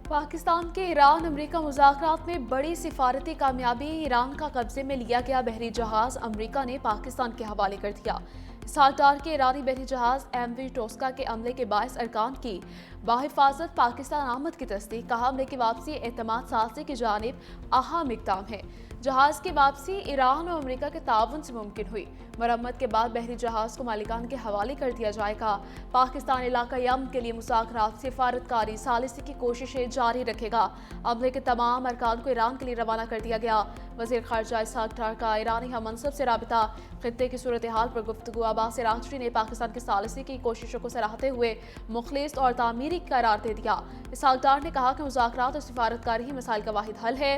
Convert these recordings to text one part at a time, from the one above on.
पाकिस्तान के Iran America मुज़ाकरात में बड़ी सिफारती कामयाबी। ईरान का कब्जे में लिया गया बहरी जहाज अमेरिका ने पाकिस्तान के हवाले कर दिया। इसहाकडार के ईरानी बहरी जहाज MV टोस्का के अमले के बायस अरकान की बाहिफाजत पाकिस्तान आमद की तस्दीक। कहा, अमले की वापसी एतमाद साजी की जानिब अहम इक़दाम है। जहाज की वापसी ईरान और अमेरिका के ताउन से मुमकिन हुई। मरम्मत के बाद बहरी जहाज को मालिकान के हवाले कर दिया जाएगा। पाकिस्तान इलाका यमन के लिए मुज़ाकरात, सिफारतकारी, सालिसी की कोशिशें जारी रखेगा। अमले के तमाम अरकान को ईरान के लिए रवाना कर दिया गया। वज़ीर ख़ारजा इसहाक का ईरानी हम मनसब से राबिता, खित्ते की सूरत हाल पर गुफ्तगू। अब्बास अराग़ची ने पाकिस्तान की सालिसी की कोशिशों को सराहते हुए मुखलिस और तामीरी करार दे दिया। इसहाक ने कहा कि मुज़ाकरात और सिफारतकारी ही मसाइल का वाहिद हल है।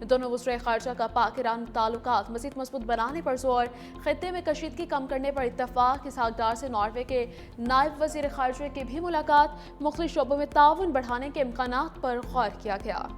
दोनों वज़ीर ख़ारजा का पाक ईरान ताल्लुकात मज़ीद मजबूत बनाने पर जोर, खित्ते में कशीदगी कम करने पर इत्तफ़ाक़। इसहाक से नॉर्वे के नायब वज़ीर ख़ारजा की भी मुलाकात, मुख्तलिफ शोबों में ताउन बढ़ाने के इम्कानात पर गौर किया गया।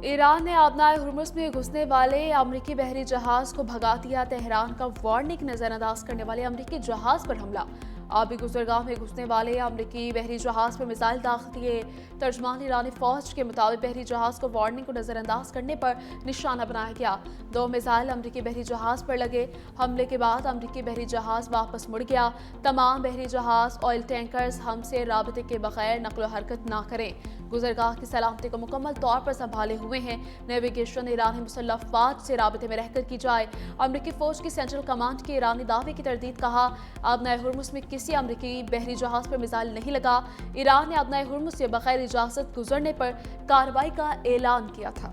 ईरान ने आबनाए हुर्मुज़ में घुसने वाले अमरीकी बहरी जहाज को भगा दिया। तेहरान का वार्निंग नजरअंदाज करने वाले अमरीकी जहाज पर हमला। आबी गुजरगाह में घुसने वाले अमरीकी बहरी जहाज पर मिसाइल दाग दिए। तर्जमान ईरानी फौज के मुताबिक बहरी जहाज को वार्निंग को नजरअंदाज करने पर निशाना बनाया गया। 2 मिसाइल अमरीकी बहरी जहाज पर लगे। हमले के बाद अमरीकी बहरी जहाज वापस मुड़ गया। तमाम बहरी जहाज, ऑयल टैंकर्स हमसे राबते के बगैर नकलो हरकत ना करें। गुजरगाह की सलामती को मुकम्मल तौर पर संभाले हुए हैं। नेविगेशन ईरानी मुसल्लह अफवाज से राबते में रहकर की जाए। अमरीकी फौज की सेंट्रल कमांड के ईरानी दावे की तरदीद। कहा, आबनाए हुर्मुज़ में किसी अमरीकी बहरी जहाज पर मिसाइल नहीं लगा। ईरान ने आबनाए हुर्मुज़ से बगैर इजाजत गुजरने पर कार्रवाई का ऐलान किया था।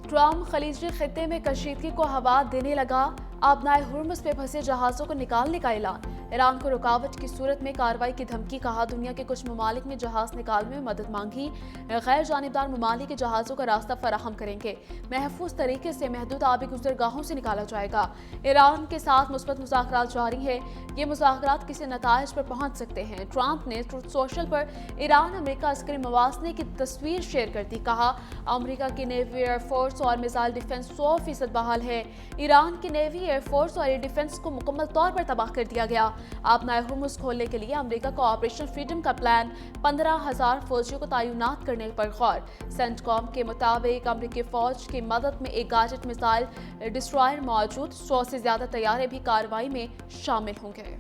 ट्रम्प खलीजी खित्ते में कशीदगी को हवा देने लगा। आबनाए हुर्मुज़ में फंसे जहाज़ों को निकालने का ऐलान। ईरान को रुकावट की सूरत में कार्रवाई की धमकी। कहा, दुनिया के कुछ ममालिक में जहाज निकालने में मदद मांगी। गैर जानिबदार ममालिक के जहाज़ों का रास्ता फराहम करेंगे। महफूज तरीके से महदूद आबी गुजरगाहों से निकाला जाएगा। ईरान के साथ मुस्बत मुज़ाकरात जारी है। ये मुज़ाकरात किसी नताइज पर पहुंच सकते हैं। ट्रम्प ने ट्रुथ सोशल पर ईरान अमेरिका अस्करी मवासने की तस्वीर शेयर कर दी। कहा, अमेरिका की नेवी, एयरफोर्स और मिसाइल डिफेंस 100% बहाल है। ईरान की नेवी, एयरफोर्स और एयर डिफेंस को मुकम्मल तौर पर तबाह कर दिया गया। आबनाए हुर्मुज़ खोलने के लिए अमेरिका का ऑपरेशन फ्रीडम का प्लान, 15,000 फौजियों को तैनात करने पर गौर। सेंटकॉम के मुताबिक अमेरिकी फौज की मदद में एक गाजेट मिसाइल डिस्ट्रॉयर मौजूद। 100 से ज्यादा तैयारे भी कार्रवाई में शामिल होंगे।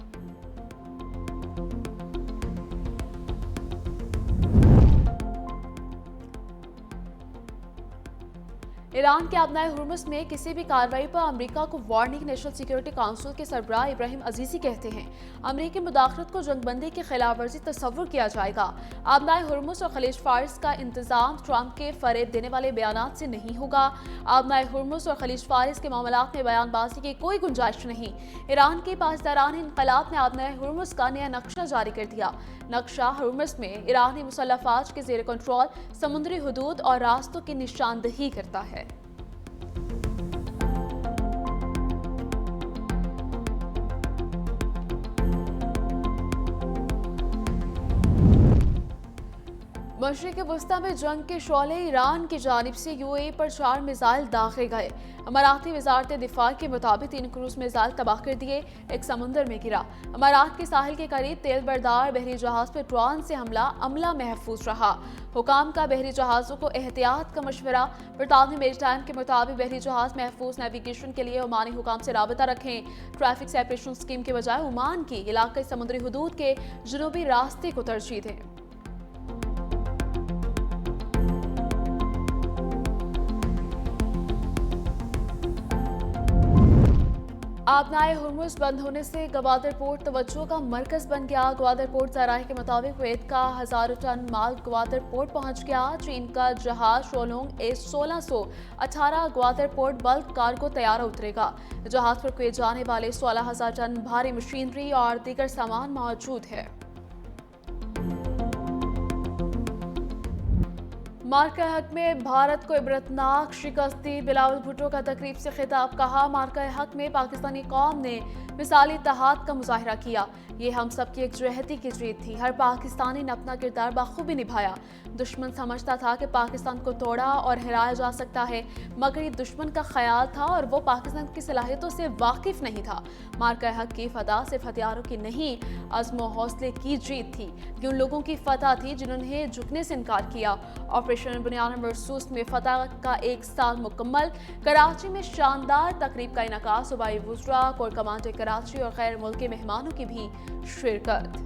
ईरान के आबनाए हुर्मुज़ में किसी भी कार्रवाई पर अमेरिका को वार्निंग। नेशनल सिक्योरिटी काउंसिल के सरबराह इब्राहिम अजीजी कहते हैं, अमेरिकी मुदाखलत को जंगबंदी की खिलाफ वर्जी तस्वुर किया जाएगा। आबनाए हुर्मुज़ और खलीज फारिस का इंतजाम ट्रम्प के फरेब देने वाले बयानात से नहीं होगा। आबनाए हुर्मुज़ और खलीज फारिस के मामलात में बयानबाजी की कोई गुंजाइश नहीं। ईरान के पासदारान इनकलाब ने आबनाए हुर्मुज़ का नया नक्शा जारी कर दिया। नक्शा हुर्मुज़ में ईरानी मुसल्लह अफवाज के ज़ेर कंट्रोल समुद्री हदूद और रास्तों की निशानदही करता है। मशरिक़ वस्ता में जंग के शोले ईरान की जानिब से UAE पर 4 मिसाइल दागे गए। अमाराती वजारत दिफा के मुताबिक 3 क्रूज मिसाइल तबाह कर दिए। एक समुंदर में गिरा। अमारात के साहिल के करीब तेल बरदार बहरी जहाज पर ड्रोन से हमला। अमला महफूज रहा। हुकाम का बहरी जहाज़ों को एहतियात का मशवरा। बरतानवी मेरीटाइम के मुताबिक बहरी जहाज महफूज नेविगेशन के लिए ओमानी हुकाम से राबता रखें। ट्रैफिक सेपरेशन स्कीम के बजाय ओमान की इलाके समुद्री हदूद के जनूबी रास्ते को तरजीह दें। आबनाए हुर्मुज़ बंद होने से गवादर पोर्ट तवज्जो का मरकज बन गया। गवादर पोर्ट ज़राए के मुताबिक कुवैत का 1000 टन माल गवादर पोर्ट पहुंच गया। चीन का जहाज शोलोंग A1618 Gwadar port bulk cargo तैयारा उतरेगा। जहाज पर कुवैत जाने वाले 16,000 टन भारी मशीनरी और दीगर सामान मौजूद है। मार्का हक में भारत को इबरतनाक शिकस्त दी। बिलावल भुट्टो का तकरीब से खिताब। कहा, मार्का हक में पाकिस्तानी कौम ने मिसाली इत्तेहाद का मुजाहिरा किया। ये हम सब की एकजुहती की जीत थी। हर पाकिस्तानी ने अपना किरदार बखूबी निभाया। दुश्मन समझता था कि पाकिस्तान को तोड़ा और हिराया जा सकता है, मगर ये दुश्मन का ख्याल था और वो पाकिस्तान की सलाहियतों से वाकिफ नहीं था। मार्का हक की फतह सिर्फ हथियारों की नहीं, अज़्म हौसले की जीत थी। ये उन लोगों की फतह थी जिन्होंने झुकने से इनकार किया। ऑपरेशन बुनियाद मरसूस में फतह का 1 साल मुकम्मल। कराची में शानदार तकरीब का इनका। सूबाई वुज़रा, कोर कमांडर कराची और गैर मुल्की मेहमानों की भी शिरकत।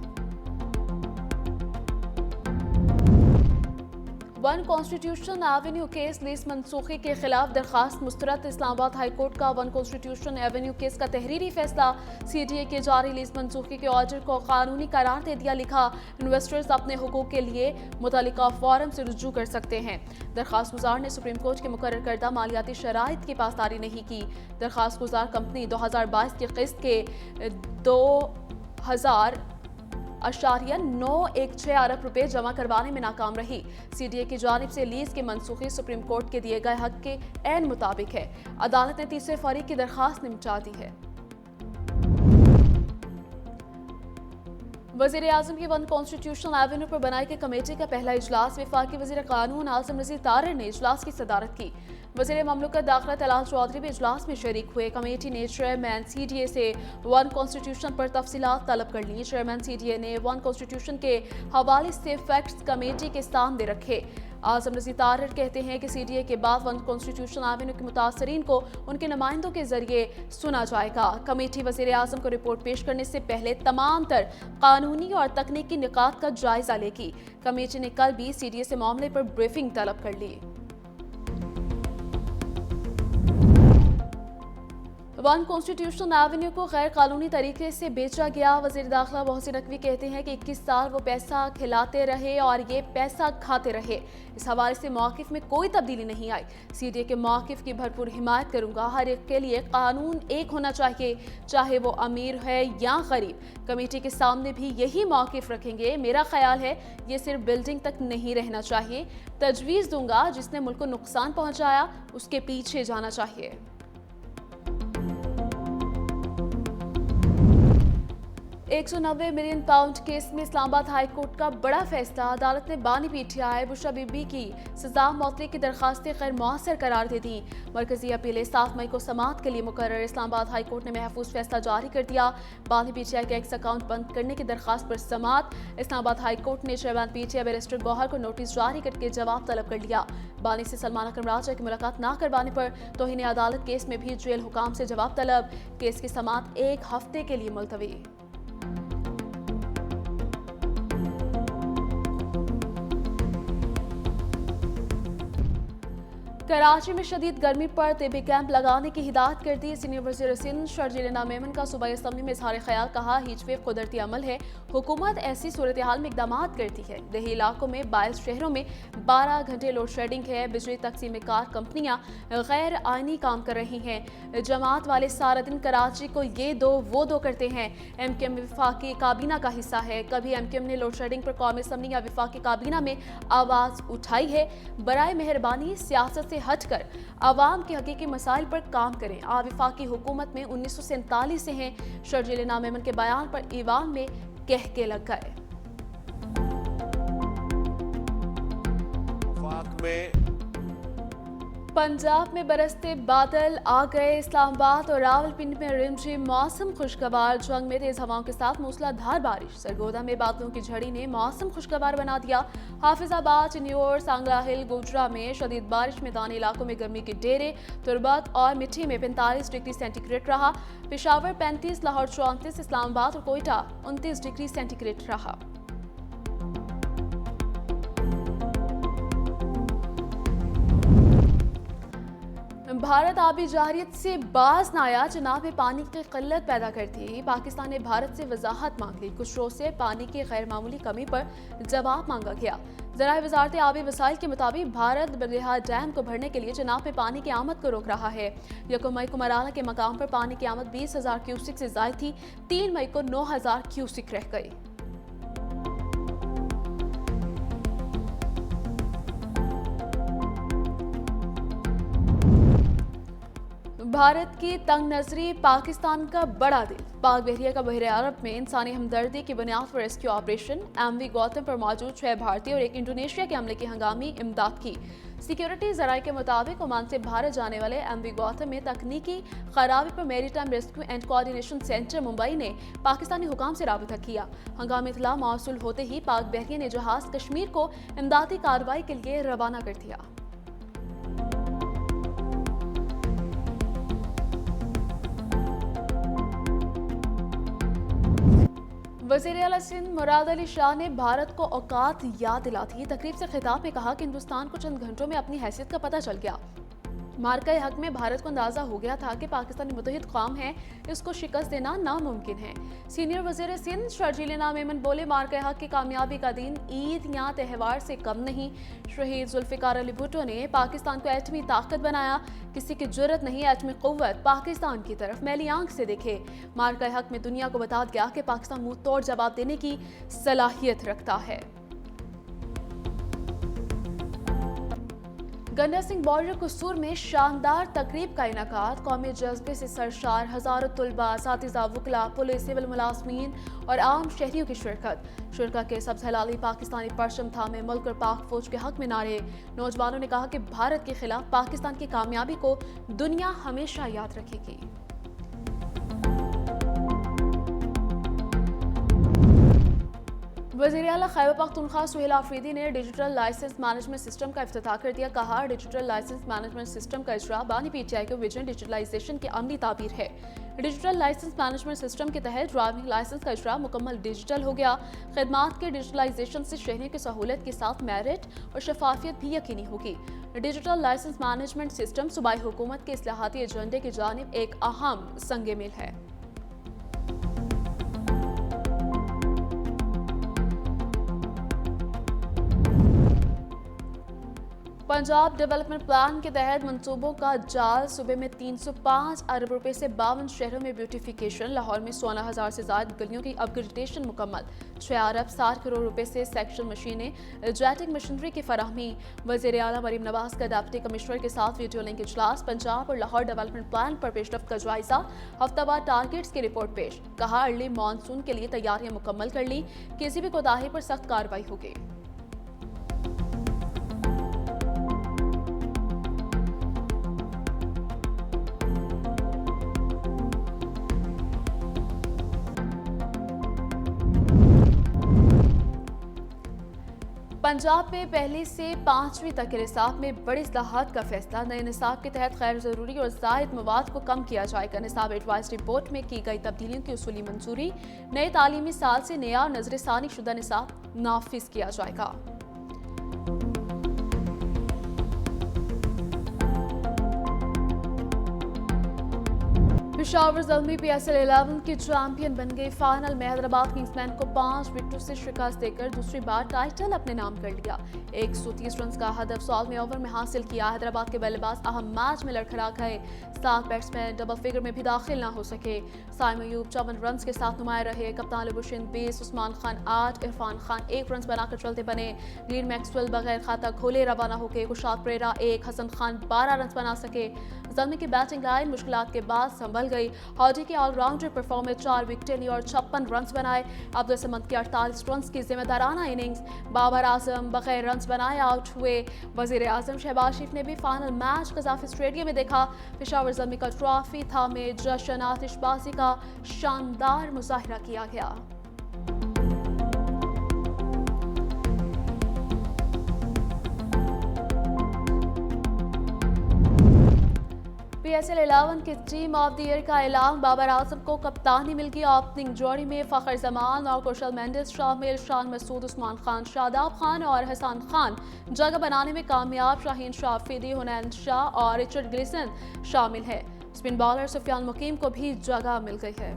One constitution avenue case lease मनसूखी के खिलाफ दरखास्त मुस्तरद। इस्लामाबाद हाई कोर्ट का वन कॉन्स्टिट्यूशन एवेन्यू केस का तहरीरी फैसला। सीडीए के जारी लीज मनसूखी के ऑर्डर को कानूनी करार दे दिया। लिखा, इन्वेस्टर्स अपने हुकूक के लिए मुतल्लिका फोरम से रुजू कर सकते हैं। दरखास्त गुजार ने सुप्रीम कोर्ट के मुकर्रर करदा मालियाती शराइत की पासदारी नहीं की। दरखास्त गुजार कंपनी 2022 की किस्त के 2,000.916 अरब रुपए जमा करवाने में नाकाम रही। सीडीए की जानिब से लीज की मनसूखी सुप्रीम कोर्ट के दिए गए हक के ऐन मुताबिक है। अदालत ने तीसरे फरीक की दरखास्त निपटा दी है। वज़ीर आज़म की वन कॉन्स्टिट्यूशनल एवेन्यू पर बनाई गई कमेटी का पहला इजलास। वफाकी वज़ीर कानून आज़म रज़ी तारिर ने इजलास की सदारत की। वज़ीर ममलकत दाखिला तलाल चौधरी भी इजलास में शरीक हुए। कमेटी ने चेयरमैन सीडीए से वन कॉन्स्टिट्यूशन पर तफसीलात तलब कर ली। चेयरमैन सीडीए ने वन कॉन्स्टिट्यूशन के हवाले से फैक्ट्स कमेटी के सामने रखे। आज़म रज़ी तारिर कहते हैं कि सीडीए के बाद वन कॉन्स्टिट्यूशन एवेन्यू के मुतासरीन को उनके नुमाइंदों के जरिए सुना जाएगा। कमेटी वज़ीर आज़म को रिपोर्ट पेश करने से पहले तमाम तर कानूनी और तकनीकी निकात का जायजा लेगी। कमेटी ने कल भी सीडीए से मामले पर ब्रीफिंग तलब कर ली। वन कॉन्स्टिट्यूशन एवेन्यू को गैर कानूनी तरीके से बेचा गया। वज़ीर दाखिला मोहसिन नकवी कहते हैं कि 21 साल वो पैसा खिलाते रहे और ये पैसा खाते रहे। इस हवाले से मौक़िफ़ में कोई तब्दीली नहीं आई। सीडीए के मौक़िफ़ की भरपूर हिमायत करूंगा। हर एक के लिए कानून एक होना चाहिए, चाहे वो अमीर है या गरीब। कमेटी के सामने भी यही मौक़िफ़ रखेंगे। मेरा ख्याल है ये सिर्फ बिल्डिंग तक नहीं रहना चाहिए। तजवीज़ दूंगा, जिसने मुल्क को नुकसान पहुँचाया उसके पीछे जाना चाहिए। 190 मिलियन पाउंड केस में इस्लामाबाद हाई कोर्ट का बड़ा फैसला। अदालत ने बानी पीटीआई बुशरा बीबी की सजा मौतली की दरखास्तें गैर मौसर करार दे दी। मरकजी अपीलें 7 मई को समाअत के लिए मुकर्रर। इस्लामाबाद हाई कोर्ट ने महफूज फैसला जारी कर दिया। बानी पीटीआई के एक्स अकाउंट बंद करने की दरखास्त पर समाअत। इस्लामाबाद हाई कोर्ट ने चेयरमैन पीटीआई बैरिस्टर गौहर को नोटिस जारी करके जवाब तलब कर लिया। बानी से सलमान अकरम राजा की मुलाकात न करवाने पर तौहीन अदालत केस में भी जेल हुकाम से जवाब तलब। केस की समाअत 1 हफ्ते के लिए मुलतवी। कराची में शदीद गर्मी पर तिब्बी कैंप लगाने की हिदायत कर दी। सीनियर वज़ीर सिंध शर्जील मेमन का सूबाई असम्बली में इज़हार ख्याल। कहा, हीटवेव कुदरती अमल है, हुकूमत ऐसी सूरत हाल में इकदाम करती है। देही इलाकों में 22 शहरों में 12 घंटे लोड शेडिंग है। बिजली तकसीम कार कंपनियां गैर आइनी काम कर रही हैं। जमात वाले सारा दिन कराची को ये दो वो दो करते हैं। MKM विफाकी काबीना का हिस्सा है। कभी MKM ने लोड शेडिंग पर कौमी असम्बली या विफाकी काबीना में आवाज़ उठाई है। बराए मेहरबानी सियासत से हटकर आवाम के हकीकी मसाइल पर काम करें। आप वफाकी हुकूमत में 1947 से हैं। शर्जील मेमन के बयान पर ईवान में कह के लग गए। पंजाब में बरसते बादल आ गए। इस्लामाबाद और रावलपिंडी में रिमझिम मौसम खुशगवार। जंग में तेज हवाओं के साथ मूसलाधार बारिश। सरगोदा में बादलों की झड़ी ने मौसम खुशगवार बना दिया। हाफिजाबाद, चिन्योर, सांगला हिल, गोजरा में शदीद बारिश। मैदानी इलाकों में गर्मी के डेरे। तुरबत और मिठी में 45 डिग्री सेंटीग्रेड रहा। पेशावर 35, लाहौर 34, इस्लामाबाद और कोयटा 29 डिग्री सेंटीग्रेड रहा। भारत आबी जारियत से बाज न आया। चनाब में पानी की किल्लत पैदा करती पाकिस्तान ने भारत से वजाहत मांग ली। कुछ रोज से पानी की गैर मामूली कमी पर जवाब मांगा गया। ज़राए वजारत आबी वसाइल के मुताबिक भारत बरहा डैम को भरने के लिए चनाब में पानी की आमद को रोक रहा है। 1 मई को मराना के मकाम पर पानी की आमद 20,000 क्यूसिक से जायद थी। 3 मई को 9,000 क्यूसिक रह गई। भारत की तंग नजरी पाकिस्तान का बड़ा दिल। पाक बहरिया का बहरे अरब में इंसानी हमदर्दी की बुनियाद पर रेस्क्यू ऑपरेशन। एमवी गौतम पर मौजूद 6 भारतीय और एक इंडोनेशिया के हमले की हंगामी इमदाद की। सिक्योरिटी जराये के मुताबिक ओमान से भारत जाने वाले एमवी गौतम में तकनीकी खराबी पर maritime rescue and coordination centre Mumbai ने पाकिस्तानी हुकाम से राबिता किया। हंगामी इतला मौसूल होते ही पाक बहरिया ने जहाज कश्मीर को इमदादी कार्रवाई के लिए रवाना कर दिया। वज़ीर आला सिंध मुराद अली शाह ने भारत को औकात याद दिला दी। तकरीब से खिताब में कहा कि हिंदुस्तान को चंद घंटों में अपनी हैसियत का पता चल गया। मार्का हक में भारत को अंदाजा हो गया था कि पाकिस्तानी मुतहिद कौम है, इसको शिकस्त देना नामुमकिन है। सीनियर वज़ीर सिंध शर्जील मेमन बोले, मार्का हक की कामयाबी का दिन ईद या त्यौहार से कम नहीं। शहीद जुल्फ़िकार अली भुट्टो ने पाकिस्तान को एटमी ताकत बनाया। किसी की जुर्रत नहीं एटमी क़ुव्वत पाकिस्तान की तरफ मैली आंख से देखे। मार्का हक में दुनिया को बता दिया कि पाकिस्तान मुंह तोड़ जवाब देने की सलाहियत रखता है। गंडा सिंह बॉर्डर कसूर में शानदार तकरीब का इनेकाद। कौमी जज्बे से सरशार हजारों तुलबा, सातिज़ा, वकला, पुलिस, सिविल मुलाजमीन और आम शहरियों की शिरकत। शुरका के सबसे हलाली पाकिस्तानी परचम थामे मुल्क और पाक फौज के हक में नारे। नौजवानों ने कहा कि भारत के खिलाफ पाकिस्तान की कामयाबी को दुनिया हमेशा याद रखेगी। वज़ीर आला खैबर पख्तूनख्वा सुहेल आफरीदी ने डिजिटल लाइसेंस मैनेजमेंट सिस्टम का इफ्तिताह कर दिया। कहा, डिजिटल लाइसेंस मैनेजमेंट सिस्टम का इजरा बानी पीटीआई के विजन डिजिटलाइजेशन की अमली ताबीर है। डिजिटल लाइसेंस मैनेजमेंट सिस्टम के तहत ड्राइविंग लाइसेंस का इजरा मुकम्मल डिजिटल हो गया। खिदमात के डिजिटलाइजेशन से शहरियों की सहूलत के साथ मेरिट और शफाफियत भी यकीनी होगी। डिजिटल लाइसेंस मैनेजमेंट सिस्टम सूबाई हुकूमत के इस्लाहाती एजेंडे की जानिब एक अहम संग मील है। पंजाब डेवलपमेंट प्लान के तहत मंसूबों का जाल। सूबे में 305 अरब रुपए से 52 शहरों में ब्यूटिफिकेशन। लाहौर में 16,000 से ज्यादा गलियों की अपग्रेडेशन मुकम्मल। 6 अरब 60 करोड़ रुपए से सेक्शन मशीनें, जेटिंग मशीनरी की फराहमी। वज़ीर आला मरीम नवाज का डिप्टी कमिश्नर के साथ वीडियो लिंक इजलास। पंजाब और लाहौर डेवलपमेंट प्लान पर पेशरफ्त का जायजा। हफ्तावार टारगेट्स की रिपोर्ट पेश। कहा, अर्ली मानसून के लिए तैयारियां मुकम्मल कर ली, किसी भी कोताही पर सख्त कार्रवाई होगी। पंजाब में पहली से 5वीं तक के निसाब में बड़ी इस्लाहात का फैसला। नए निसाब के तहत गैर ज़रूरी और ज़ायद मवाद को कम किया जाएगा। निसाब एडवाइजरी बोर्ड में की गई तब्दीलियों की उसूली मंजूरी। नए तालीमी साल से नया और नजरसानी शुदा निसाब नाफिज किया जाएगा। पेशावर ज़ल्मी PSL 11 की चैंपियन बन गई। फाइनल में हैदराबाद किंग्समैन को 5 विकेटों से शिकस्त देकर दूसरी बार टाइटल अपने नाम कर लिया। 130 रन का हदफ 16वें ओवर में हासिल किया। हैदराबाद के बल्लेबाज अहम मैच में लड़खड़ा गए। 7 बैट्समैन डबल फिगर में भी दाखिल न हो सके। साइम अयूब 54 रन के साथ नुमाया रहे। कप्तान लबुशिन 20, उस्मान खान 8, इरफान खान 1 रन बनाकर चलते बने। ग्रीन मैक्सवेल बगैर खाता खोले रवाना होकर। कुशाद परेरा 1, हसन खान 12 रन बना सके। ज़ल्मी की बैटिंग लाइन मुश्किलात के बाद संभल गई। हॉडी के ऑलराउंडर परफॉर्मेंस 4 विकेटें ली और 56 रन बनाए। अब्दुल समद की 48 रन की जिम्मेदाराना इनिंग्स। बाबर आजम बगैर रन बनाए आउट हुए। वजीर आजम शहबाज शरीफ ने भी फाइनल मैच कज़ाफी स्टेडियम में देखा। पेशावर ज़ल्मी का ट्रॉफी थामे जश्न आतिशबाजी का शानदार मुजाहिरा किया गया। PSL 11 की टीम ऑफ द ईयर का ऐलान। बाबर आजम को कप्तानी मिल गई। ओपनिंग जोड़ी में फ़खर जमान और कौशल मेंडिस शामिल। शान मसूद, उस्मान खान, शादाब खान और हसन खान जगह बनाने में कामयाब। शाहीन शाह अफरीदी, हुनैन शाह और रिचर्ड ग्लिसन शामिल है। स्पिन बॉलर सुफियान मुकीम को भी जगह मिल गई है।